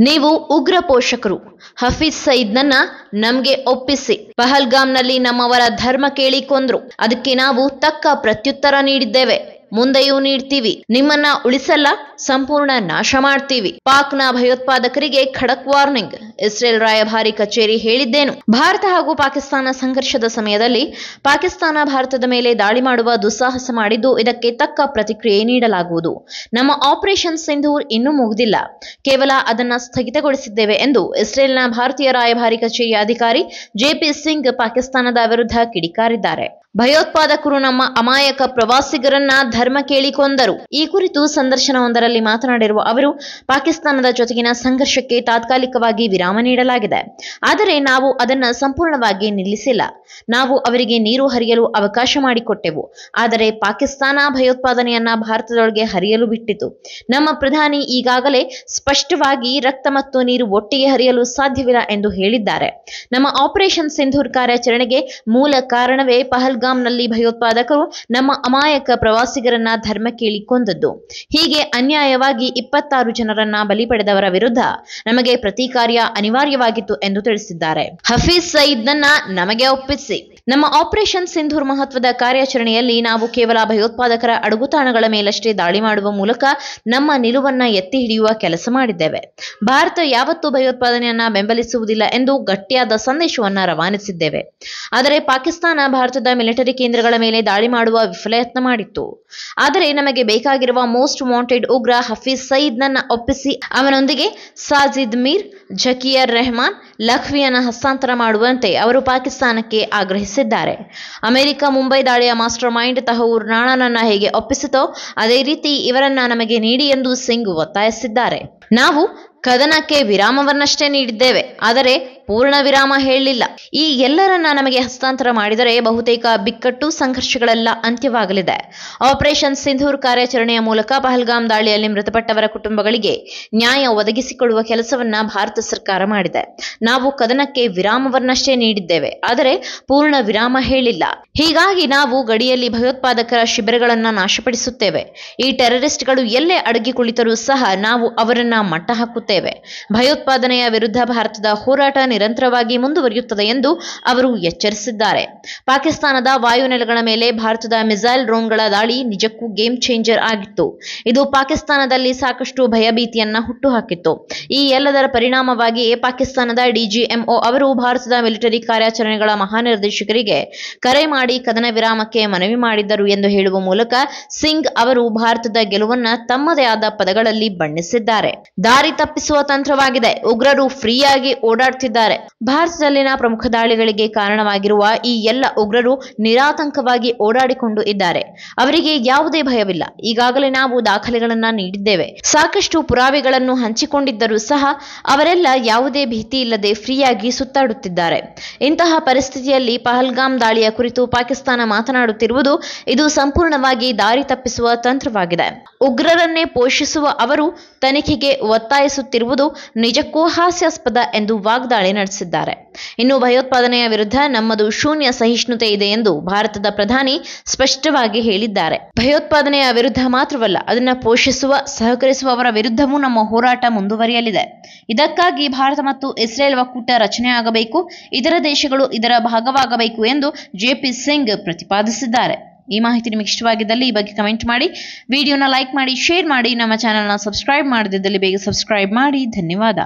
ನೀವು ಉಗ್ರ ಪೋಷಕರು. ಹಫೀಜ್ ಸಯೀದ್ನನ್ನ ನಮ್ಗೆ ಒಪ್ಪಿಸಿ. ಪಹಲ್ಗಾಮ್ನಲ್ಲಿ ನಮ್ಮವರ ಧರ್ಮ ಕೇಳಿ ಕೊಂದ್ರು. ಅದಕ್ಕೆ ನಾವು ತಕ್ಕ ಪ್ರತ್ಯುತ್ತರ ನೀಡಿದ್ದೇವೆ. ಮುಂದೆಯೂ ನೀಡ್ತೀವಿ. ನಿಮ್ಮನ್ನ ಉಳಿಸಲ್ಲ, ಸಂಪೂರ್ಣ ನಾಶ ಮಾಡ್ತೀವಿ. ಪಾಕ್ನ ಭಯೋತ್ಪಾದಕರಿಗೆ ಖಡಕ್ ವಾರ್ನಿಂಗ್. ಇಸ್ರೇಲ್ ರಾಯಭಾರಿ ಕಚೇರಿ ಹೇಳಿದ್ದೇನು? ಭಾರತ ಹಾಗೂ ಪಾಕಿಸ್ತಾನ ಸಂಘರ್ಷದ ಸಮಯದಲ್ಲಿ ಪಾಕಿಸ್ತಾನ ಭಾರತದ ಮೇಲೆ ದಾಳಿ ಮಾಡುವ ದುಸ್ಸಾಹಸ ಮಾಡಿದ್ದು, ಇದಕ್ಕೆ ತಕ್ಕ ಪ್ರತಿಕ್ರಿಯೆ ನೀಡಲಾಗುವುದು. ನಮ್ಮ ಆಪರೇಷನ್ ಸಿಂಧೂರ್ ಇನ್ನೂ ಮುಗಿದಿಲ್ಲ, ಕೇವಲ ಅದನ್ನ ಸ್ಥಗಿತಗೊಳಿಸಿದ್ದೇವೆ ಎಂದು ಇಸ್ರೇಲ್ನ ಭಾರತೀಯ ರಾಯಭಾರಿ ಕಚೇರಿಯ ಅಧಿಕಾರಿ ಜೆಪಿ ಸಿಂಗ್ ಪಾಕಿಸ್ತಾನದ ವಿರುದ್ಧ ಕಿಡಿಕಾರಿದ್ದಾರೆ. ಭಯೋತ್ಪಾದಕರು ನಮ್ಮ ಅಮಾಯಕ ಪ್ರವಾಸಿಗರನ್ನ ಧರ್ಮ ಕೇಳಿ ಕೊಂದರು. ಈ ಕುರಿತು ಸಂದರ್ಶನವೊಂದರಲ್ಲಿ ಮಾತನಾಡಿರುವ ಅವರು, ಪಾಕಿಸ್ತಾನದ ಜೊತೆಗಿನ ಸಂಘರ್ಷಕ್ಕೆ ತಾತ್ಕಾಲಿಕವಾಗಿ ವಿರಾಮ ನೀಡಲಾಗಿದೆ, ಆದರೆ ನಾವು ಅದನ್ನ ಸಂಪೂರ್ಣವಾಗಿ ನಿಲ್ಲಿಸಿಲ್ಲ. ನಾವು ಅವರಿಗೆ ನೀರು ಹರಿಯಲು ಅವಕಾಶ ಮಾಡಿಕೊಟ್ಟೆವು, ಆದರೆ ಪಾಕಿಸ್ತಾನ ಭಯೋತ್ಪಾದನೆಯನ್ನ ಭಾರತದೊಳಗೆ ಹರಿಯಲು ಬಿಟ್ಟಿತು. ನಮ್ಮ ಪ್ರಧಾನಿ ಈಗಾಗಲೇ ಸ್ಪಷ್ಟವಾಗಿ ರಕ್ತ ಮತ್ತು ನೀರು ಒಟ್ಟಿಗೆ ಹರಿಯಲು ಸಾಧ್ಯವಿಲ್ಲ ಎಂದು ಹೇಳಿದ್ದಾರೆ. ನಮ್ಮ ಆಪರೇಷನ್ ಸಿಂಧೂರ್ ಕಾರ್ಯಾಚರಣೆಗೆ ಮೂಲ ಕಾರಣವೇ ಪಹಲ್ಗಾಮ್ನಲ್ಲಿ ಭಯೋತ್ಪಾದಕರು ನಮ್ಮ ಅಮಾಯಕ ಪ್ರವಾಸಿಗರನ್ನ ಧರ್ಮ ಕೇಳಿ ಕೊಂದದ್ದು. ಹೀಗೆ ಅನ್ಯಾಯವಾಗಿ 26 ಜನರನ್ನ ಬಲಿ ಪಡೆದವರ ವಿರುದ್ಧ ನಮಗೆ ಪ್ರತೀಕಾರ್ಯ ಅನಿವಾರ್ಯವಾಗಿತ್ತು ಎಂದು ತಿಳಿಸಿದ್ದಾರೆ. ಹಫೀಜ್ ಸಯೀದ್ನನ್ನ ನಮಗೆ ಒಪ್ಪಿಸಿ. ನಮ್ಮ ಆಪರೇಷನ್ ಸಿಂಧೂರ್ ಮಹತ್ವದ ಕಾರ್ಯಾಚರಣೆಯಲ್ಲಿ ನಾವು ಕೇವಲ ಭಯೋತ್ಪಾದಕರ ಅಡಗುತಾಣಗಳ ಮೇಲಷ್ಟೇ ದಾಳಿ ಮಾಡುವ ಮೂಲಕ ನಮ್ಮ ನಿಲುವನ್ನ ಎತ್ತಿ ಹಿಡಿಯುವ ಕೆಲಸ ಮಾಡಿದ್ದೇವೆ. ಭಾರತ ಯಾವತ್ತೂ ಭಯೋತ್ಪಾದನೆಯನ್ನ ಬೆಂಬಲಿಸುವುದಿಲ್ಲ ಎಂದು ಗಟ್ಟಿಯಾದ ಸಂದೇಶವನ್ನ ರವಾನಿಸಿದ್ದೇವೆ. ಆದರೆ ಪಾಕಿಸ್ತಾನ ಭಾರತದ ಮಿಲಿಟರಿ ಕೇಂದ್ರಗಳ ಮೇಲೆ ದಾಳಿ ಮಾಡುವ ವಿಫಲಯತ್ನ ಮಾಡಿತ್ತು. ಆದರೆ ನಮಗೆ ಬೇಕಾಗಿರುವ ಮೋಸ್ಟ್ ವಾಂಟೆಡ್ ಉಗ್ರ ಹಫೀಜ್ ಸಯೀದ್ನನ್ನ ಒಪ್ಪಿಸಿ ಅವನೊಂದಿಗೆ ಸಾಜಿದ್ ಮೀರ್, ಜಕೀರ್ ರೆಹಮಾನ್, ಲಖ್ವಿಯನ್ನ ಹಸ್ತಾಂತರ ಮಾಡುವಂತೆ ಅವರು ಪಾಕಿಸ್ತಾನಕ್ಕೆ ಆಗ್ರಹಿಸಿದ್ದಾರೆ. ಅಮೆರಿಕ ಮುಂಬೈ ದಾಳಿಯ ಮಾಸ್ಟರ್ ಮೈಂಡ್ ತಹೂರ್ ರಾಣಾನನ್ನ ಹೇಗೆ ಒಪ್ಪಿಸಿತೋ ಅದೇ ರೀತಿ ಇವರನ್ನ ನಮಗೆ ನೀಡಿ ಎಂದು ಸಿಂಗ್ ಒತ್ತಾಯಿಸಿದ್ದಾರೆ. ನಾವು ಕದನಕ್ಕೆ ವಿರಾಮವನ್ನಷ್ಟೇ ನೀಡಿದ್ದೇವೆ, ಆದರೆ ಪೂರ್ಣ ವಿರಾಮ ಹೇಳಲಿಲ್ಲ. ಈ ಎಲ್ಲರನ್ನ ನಮಗೆ ಹಸ್ತಾಂತರ ಮಾಡಿದರೆ ಬಹುತೇಕ ಬಿಕ್ಕಟ್ಟು ಸಂಘರ್ಷಗಳೆಲ್ಲ ಅಂತ್ಯವಾಗಲಿದೆ. ಆಪರೇಷನ್ ಸಿಂಧೂರ್ ಕಾರ್ಯಾಚರಣೆಯ ಮೂಲಕ ಪಹಲ್ಗಾಮ್ ದಾಳಿಯಲ್ಲಿ ಮೃತಪಟ್ಟವರ ಕುಟುಂಬಗಳಿಗೆ ನ್ಯಾಯ ಒದಗಿಸಿಕೊಡುವ ಕೆಲಸವನ್ನ ಭಾರತ ಸರ್ಕಾರ ಮಾಡಿದೆ. ನಾವು ಕದನಕ್ಕೆ ವಿರಾಮವನ್ನಷ್ಟೇ ನೀಡಿದ್ದೇವೆ, ಆದರೆ ಪೂರ್ಣ ವಿರಾಮ ಹೇಳಿಲ್ಲ. ಹೀಗಾಗಿ ನಾವು ಗಡಿಯಲ್ಲಿ ಭಯೋತ್ಪಾದಕರ ಶಿಬಿರಗಳನ್ನ ನಾಶಪಡಿಸುತ್ತೇವೆ. ಈ ಟೆರರಿಸ್ಟ್ಗಳು ಎಲ್ಲೇ ಅಡಗಿ ಕುಳಿತರೂ ಸಹ ನಾವು ಅವರನ್ನ ಮಟ್ಟ ಹಾಕುತ್ತೇವೆ. ಭಯೋತ್ಪಾದನೆಯ ವಿರುದ್ಧ ಭಾರತದ ಹೋರಾಟ ನಿರಂತರವಾಗಿ ಮುಂದುವರಿಯುತ್ತದೆ ಎಂದು ಅವರು ಎಚ್ಚರಿಸಿದ್ದಾರೆ. ಪಾಕಿಸ್ತಾನದ ವಾಯುನೆಲೆಗಳ ಮೇಲೆ ಭಾರತದ ಮಿಸೈಲ್ ಡ್ರೋನ್ಗಳ ದಾಳಿ ನಿಜಕ್ಕೂ ಗೇಮ್ ಚೇಂಜರ್ ಆಗಿತ್ತು. ಇದು ಪಾಕಿಸ್ತಾನದಲ್ಲಿ ಸಾಕಷ್ಟು ಭಯಭೀತಿಯನ್ನ ಹುಟ್ಟುಹಾಕಿತ್ತು. ಈ ಎಲ್ಲದರ ಪರಿಣಾಮವಾಗಿಯೇ ಪಾಕಿಸ್ತಾನದ ಡಿಜಿಎಂಒ ಅವರು ಭಾರತದ ಮಿಲಿಟರಿ ಕಾರ್ಯಾಚರಣೆಗಳ ಮಹಾನಿರ್ದೇಶಕರಿಗೆ ಕರೆ ಮಾಡಿ ಕದನ ವಿರಾಮಕ್ಕೆ ಮನವಿ ಮಾಡಿದ್ದರು ಎಂದು ಹೇಳುವ ಮೂಲಕ ಸಿಂಗ್ ಅವರು ಭಾರತದ ಗೆಲುವನ್ನ ತಮ್ಮದೇ ಆದ ಪದಗಳಲ್ಲಿ ಬಣ್ಣಿಸಿದ್ದಾರೆ. ದಾರಿ ತಪ್ಪಿಸುವ ತಂತ್ರವಾಗಿದೆ. ಉಗ್ರರು ಫ್ರೀಯಾಗಿ ಓಡಾಡ್ತಿದ್ದಾರೆ. ಭಾರತದಲ್ಲಿನ ಪ್ರಮುಖ ದಾಳಿಗಳಿಗೆ ಕಾರಣವಾಗಿರುವ ಈ ಎಲ್ಲ ಉಗ್ರರು ನಿರಾತಂಕವಾಗಿ ಓಡಾಡಿಕೊಂಡು ಇದ್ದಾರೆ. ಅವರಿಗೆ ಯಾವುದೇ ಭಯವಿಲ್ಲ. ಈಗಾಗಲೇ ನಾವು ದಾಖಲೆಗಳನ್ನ ನೀಡಿದ್ದೇವೆ. ಸಾಕಷ್ಟು ಪುರಾವೆಗಳನ್ನು ಹಂಚಿಕೊಂಡಿದ್ದರೂ ಸಹ ಅವರೆಲ್ಲ ಯಾವುದೇ ಭೀತಿ ಇಲ್ಲದೆ ಫ್ರೀಯಾಗಿ ಸುತ್ತಾಡುತ್ತಿದ್ದಾರೆ. ಇಂತಹ ಪರಿಸ್ಥಿತಿಯಲ್ಲಿ ಪಹಲ್ಗಾಮ್ ದಾಳಿಯ ಕುರಿತು ಪಾಕಿಸ್ತಾನ ಮಾತನಾಡುತ್ತಿರುವುದು ಇದು ಸಂಪೂರ್ಣವಾಗಿ ದಾರಿ ತಪ್ಪಿಸುವ ತಂತ್ರವಾಗಿದೆ. ಉಗ್ರರನ್ನೇ ಪೋಷಿಸುವ ಅವರು ತನಿಖೆಗೆ ಒತ್ತಾಯಿಸುತ್ತಿರುವುದು ನಿಜಕ್ಕೂ ಹಾಸ್ಯಾಸ್ಪದ ಎಂದು ವಾಗ್ದಾಳಿ ನಡೆಸಿದ್ದಾರೆ. ಇನ್ನು ಭಯೋತ್ಪಾದನೆಯ ವಿರುದ್ಧ ನಮ್ಮದು ಶೂನ್ಯ ಸಹಿಷ್ಣುತೆ ಇದೆ ಎಂದು ಭಾರತದ ಪ್ರಧಾನಿ ಸ್ಪಷ್ಟವಾಗಿ ಹೇಳಿದ್ದಾರೆ. ಭಯೋತ್ಪಾದನೆಯ ವಿರುದ್ಧ ಮಾತ್ರವಲ್ಲ, ಅದನ್ನ ಪೋಷಿಸುವ, ಸಹಕರಿಸುವವರ ವಿರುದ್ಧವೂ ನಮ್ಮ ಹೋರಾಟ ಮುಂದುವರಿಯಲಿದೆ. ಇದಕ್ಕಾಗಿ ಭಾರತ ಮತ್ತು ಇಸ್ರೇಲ್ ಒಕ್ಕೂಟ ರಚನೆಯಾಗಬೇಕು, ಇತರ ದೇಶಗಳು ಇದರ ಭಾಗವಾಗಬೇಕು ಎಂದು ಜೆಪಿ ಸಿಂಗ್ ಪ್ರತಿಪಾದಿಸಿದ್ದಾರೆ. ಈ ಮಾಹಿತಿ ನಿಮಗೆ ಇಷ್ಟವಾಗಿದ್ದಲ್ಲಿ ಈ ಬಗ್ಗೆ ಕಮೆಂಟ್ ಮಾಡಿ, ವಿಡಿಯೋನ ಲೈಕ್ ಮಾಡಿ, ಶೇರ್ ಮಾಡಿ. ನಮ್ಮ ಚಾನೆಲ್ನ ಸಬ್ಸ್ಕ್ರೈಬ್ ಮಾಡದಿದ್ದಲ್ಲಿ ಬೇಗ ಸಬ್ಸ್ಕ್ರೈಬ್ ಮಾಡಿ. ಧನ್ಯವಾದ.